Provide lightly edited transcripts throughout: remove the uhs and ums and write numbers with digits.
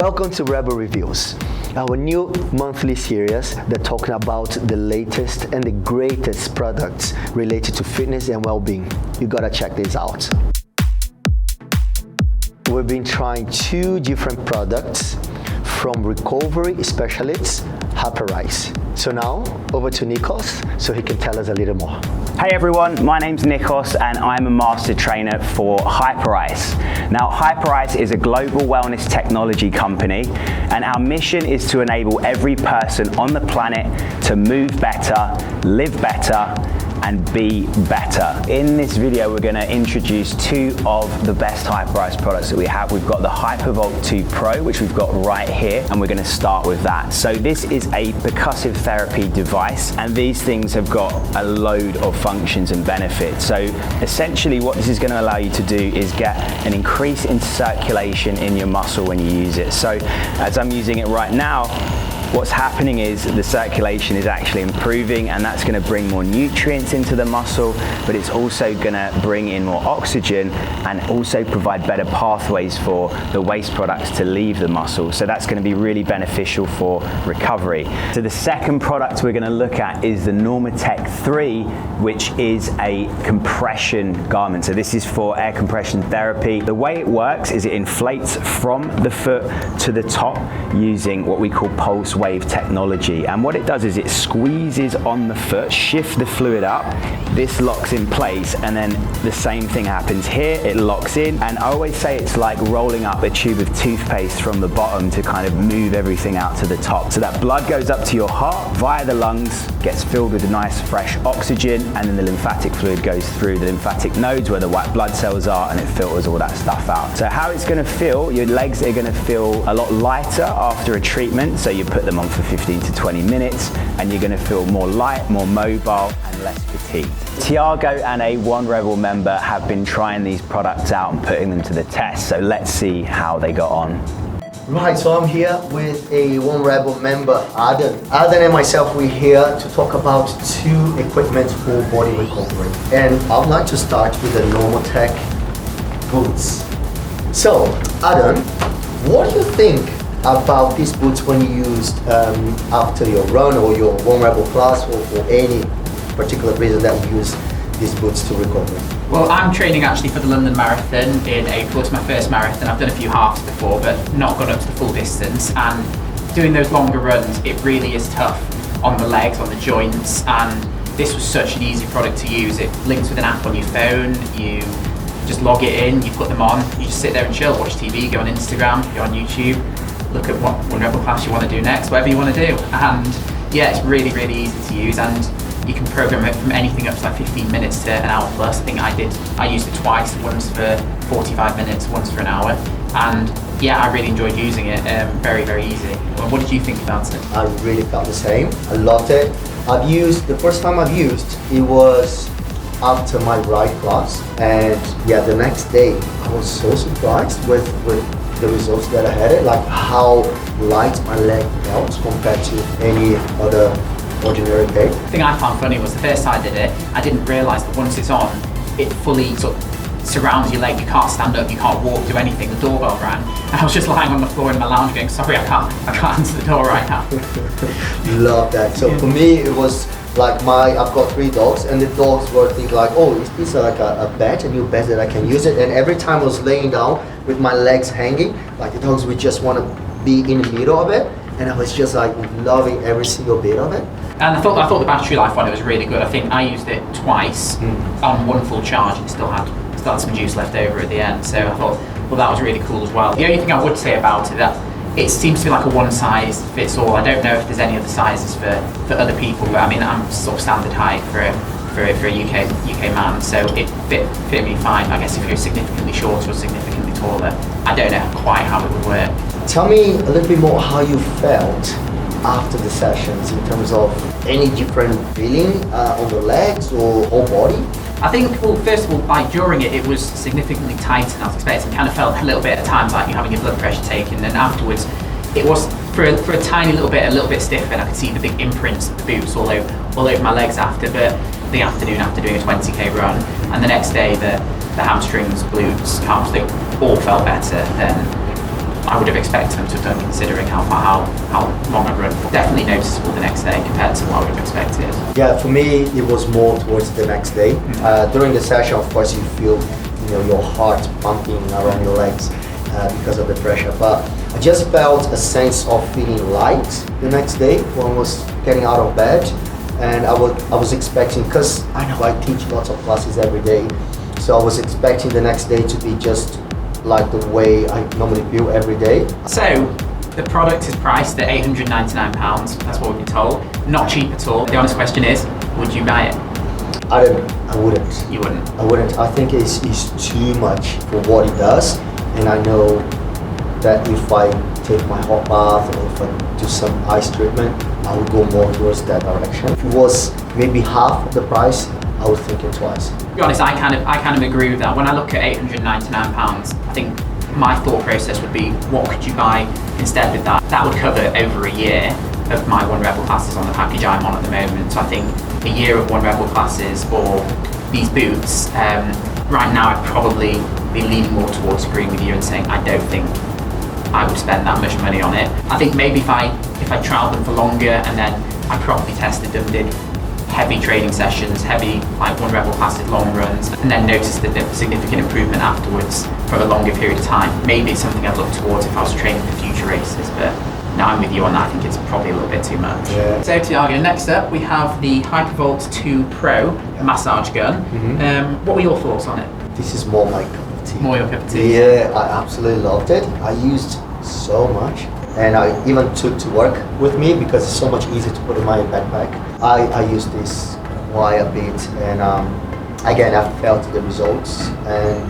Welcome to Rebel Reviews, our new monthly series that talking about the latest and the greatest products related to fitness and well-being. You gotta check this out. We've been trying two different products from recovery specialists, Hyperice. So now, over to Nikos so he can tell us a little more. Hey everyone, my name's Nikos and I'm a master trainer for Hyperice. Now Hyperice is a global wellness technology company and our mission is to enable every person on the planet to move better, live better and be better. In this video we're going to introduce two of the best Hyperice products that we have. We've got the Hypervolt 2 Pro, which we've got right here, and we're going to start with that. So this is a percussive therapy device and these things have got a load of functions and benefits. So essentially what this is going to allow you to do is get an increase in circulation in your muscle when you use it. So as I'm using it right now, what's happening is the circulation is actually improving and that's going to bring more nutrients into the muscle, but it's also going to bring in more oxygen and also provide better pathways for the waste products to leave the muscle. So that's going to be really beneficial for recovery. So the second product we're going to look at is the Normatec 3, which is a compression garment. So this is for air compression therapy. The way it works is it inflates from the foot to the top using what we call pulse wave technology, and what it does is it squeezes on the foot, shifts the fluid up, this locks in place, and then the same thing happens here, it locks in, and I always say it's like rolling up a tube of toothpaste from the bottom to kind of move everything out to the top. So that blood goes up to your heart via the lungs, gets filled with nice fresh oxygen, and then the lymphatic fluid goes through the lymphatic nodes where the white blood cells are and it filters all that stuff out. So how it's going to feel, your legs are going to feel a lot lighter after a treatment, so you put them on for 15 to 20 minutes and you're going to feel more light, more mobile and less fatigued. Tiago and a One Rebel member have been trying these products out and putting them to the test, so let's see how they got on. Right, so I'm here with a One Rebel member, Adam. Adam and myself, we're here to talk about two equipment for body recovery. And I would like to start with the Normatec boots. So, Adam, what do you think about these boots when you used after your run or your One Rebel class, or for any particular reason that you use these boots to recover? Well, I'm training actually for the London Marathon in April. It's my first marathon. I've done a few halves before, but not gone up to the full distance. And doing those longer runs, it really is tough on the legs, on the joints. And this was such an easy product to use. It links with an app on your phone. You just log it in, you put them on, you just sit there and chill, watch TV, go on Instagram, go on YouTube, look at what One Rebel class you want to do next, whatever you want to do. And yeah, it's really, really easy to use, and you can program it from anything up to like 15 minutes to an hour plus. I think I used it twice, once for 45 minutes, once for an hour. And yeah, I really enjoyed using it, very, very easy. Well, what did you think about it? I really felt the same. I loved it. The first time I've used, it was after my ride class. And yeah, the next day, I was so surprised with the results that I had, like how light my leg felt compared to any other ordinary day. The thing I found funny was the first time I did it, I didn't realise that once it's on, it fully sort of surrounds your leg. You can't stand up, you can't walk, do anything. The doorbell rang, and I was just lying on the floor in my lounge going, sorry, I can't answer the door right now. Love that. So for me, it was like I've got 3 dogs, and the dogs were thinking like, oh, is this like a bed, a new bed that I can use it? And every time I was laying down with my legs hanging, like the dogs would just want to be in the middle of it, and I was just like loving every single bit of it. And I thought the battery life on it was really good. I think I used it twice on one full charge and still had some juice left over at the end. So I thought, well, that was really cool as well. The only thing I would say about it, that it seems to be like a one size fits all. I don't know if there's any other sizes for other people, but I mean, I'm sort of standard height for a UK man, so it fit me fine. I guess if you're significantly shorter or significantly taller, I don't know quite how it would work. Tell me a little bit more how you felt after the sessions in terms of any different feeling on the legs or whole body. I think, well, first of all, like during it was significantly tighter than I was expecting. Kind of felt a little bit at times like you're having your blood pressure taken, and then afterwards it was for a tiny little bit stiff, and I could see the big imprints of the boots all over my legs after. But the afternoon after doing a 20k run, and the next day the hamstrings, glutes, calves, they all felt better than I would have expected them to have done, considering how long I've run. Definitely noticeable the next day compared to what I would have expected. Yeah, for me, it was more towards the next day. During the session, of course, you feel your heart pumping around your legs because of the pressure. But I just felt a sense of feeling light the next day when I was getting out of bed. And I was expecting, because I know I teach lots of classes every day, so I was expecting the next day to be just like the way I normally feel every day. So, the product is priced at £899, that's what we've been told. Not cheap at all. The honest question is, would you buy it? I wouldn't. You wouldn't? I wouldn't. I think it's too much for what it does, and I know that if I take my hot bath or if I do some ice treatment, I would go more towards that direction. If it was maybe half of the price, I would think it twice. To be honest, I kind of agree with that. When I look at £899, I think my thought process would be, what could you buy instead with that? That would cover over a year of my One Rebel classes on the package I'm on at the moment. So I think a year of One Rebel classes or these boots, right now I'd probably be leaning more towards agreeing with you and saying I don't think I would spend that much money on it. I think maybe if I trialed them for longer and then I properly tested them, did heavy training sessions, heavy like One Rebel classes, long runs, and then noticed the significant improvement afterwards for a longer period of time, maybe it's something I'd look towards if I was training for future races. But now I'm with you on that. I think it's probably a little bit too much. Yeah. So Tiago, next up we have the Hypervolt 2 Pro massage gun. What were your thoughts on it? This is more my cup of tea. More your cup of tea? Yeah, I absolutely loved it. I used so much, and I even took to work with me because it's so much easier to put in my backpack. I used this quite a bit, and again, I felt the results, and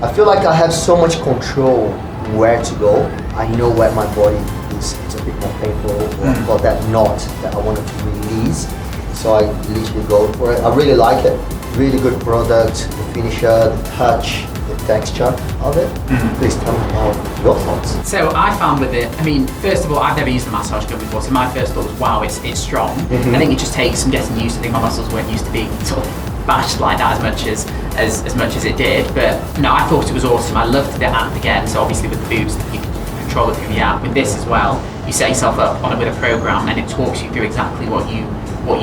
I feel like I have so much control where to go. I know where my body is. It's a bit more painful, or I've got that knot that I wanted to release, so I literally go for it. I really like it. Really good product, the finisher, the touch, the texture of it. Please tell me about your thoughts. So I found with it, I mean, first of all, I've never used a massage gun before, so my first thought was, wow, it's strong. I think it just takes some getting used to. I think my muscles weren't used to being sort of bashed like that as much as it did. But no, I thought it was awesome. I loved the app again. So obviously with the boots, you can control it through the app. With this as well, you set yourself up on it with a program, and it talks you through exactly what you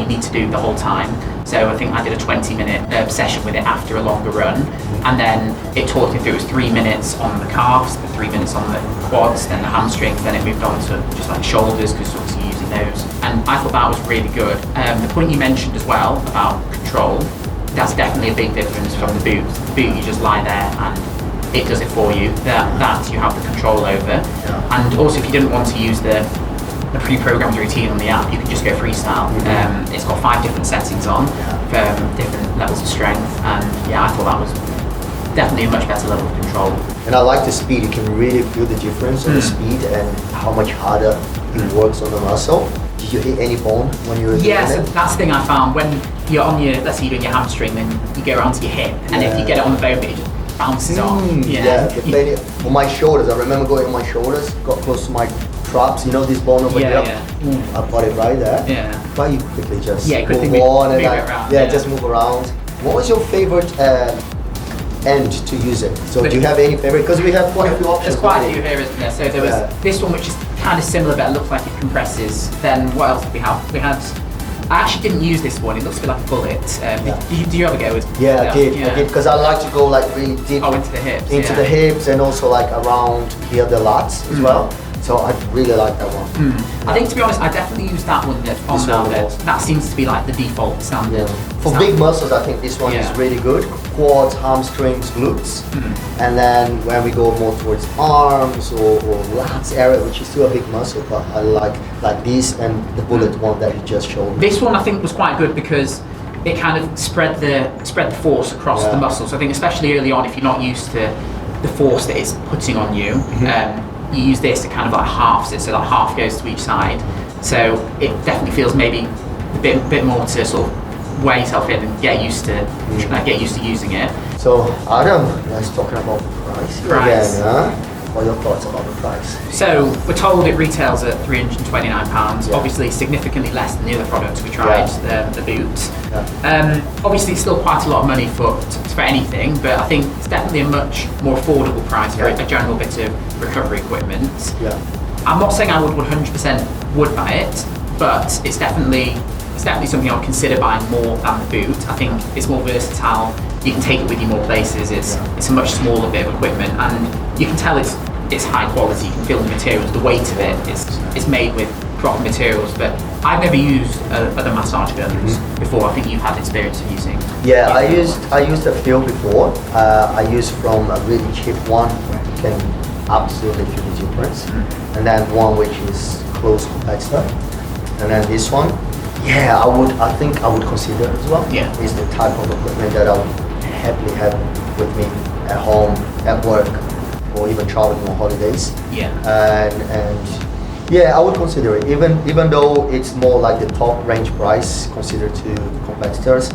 need to do the whole time. So I think I did a 20-minute session with it after a longer run, and then it taught me through. It was 3 minutes on the calves, the 3 minutes on the quads, then the hamstrings, then it moved on to just like shoulders, because obviously using those. And I thought that was really good. The point you mentioned as well about control, that's definitely a big difference from the boot. The boot, you just lie there and it does it for you. That you have the control over. And also, if you didn't want to use the pre-programmed routine on the app, you can just go freestyle. It's got 5 different settings on for different levels of strength, and yeah, I thought that was definitely a much better level of control. And I like the speed. You can really feel the difference in the speed and how much harder it works on the muscle. Did you hit any bone when you were doing Yeah, so it? that's the thing I found. When you're on your, let's say you're doing your hamstring, then you go around to your hip, and if you get it on the bone, it just bounces off. On my shoulders, I remember going on my shoulders, got close to my traps, you know, this bone over here. I put it right there. But you quickly just move on and just move around. What was your favorite end to use it? So do you have any favorite? Because we have quite a few options. There's quite a few here, isn't there? So there was this one, which is kind of similar, but it looks like it compresses. Then what else did we have? We had, I actually didn't use this one. It looks a bit like a bullet. Did you ever go with? I did, because I like to go like really deep. Into the hips. Into the hips, and also like around here the lats as well. So I really like that one. I think, to be honest, I definitely use that one on now. That seems to be like the default standard. For big muscles, I think this one is really good. Quads, hamstrings, glutes. And then when we go more towards arms or lats area, which is still a big muscle, but I like this and the bullet one that you just showed me. This one I think was quite good because it kind of spread the force across the muscles. So I think especially early on, if you're not used to the force that it's putting on you, you use this to kind of like halves it, so that half goes to each side. So it definitely feels maybe a bit more to sort of wear yourself in and get used to using it. So Adam, let's talk about price again, huh? What are your thoughts about the price? So we're told it retails at £329, Yeah. obviously significantly less than the other products we tried, the boot. Yeah. Obviously it's still quite a lot of money for anything, but I think it's definitely a much more affordable price for a general bit of recovery equipment. Yeah. I'm not saying I would 100% would buy it, but it's definitely something I would consider buying more than the boot. I think it's more versatile. You can take it with you more places. It's a much smaller bit of equipment, and you can tell it's high quality. You can feel the materials, the weight of it. It's made with proper materials. But I've never used other massage guns before. I think you've had experience of using. Yeah, I used a few before. I used from a really cheap one. You can absolutely feel the difference, and then one which is close competitor, and then this one. Yeah, I think I would consider it as well. Yeah. It's the type of equipment that I would happily have with me at home, at work, or even traveling on holidays. Yeah. And yeah, I would consider it, even though it's more like the top range price considered to competitors,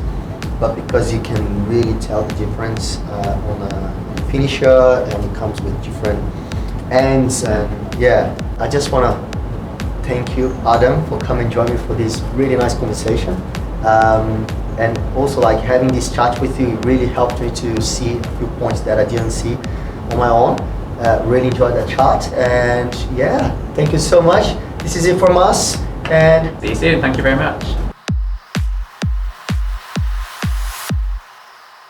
but because you can really tell the difference on a finisher, and it comes with different ends, and yeah, I just want to thank you, Adam, for coming and join me for this really nice conversation. And also, like, having this chat with you really helped me to see a few points that I didn't see on my own. Really enjoyed that chat, and yeah, thank you so much. This is it from us, and See you soon. Thank you very much.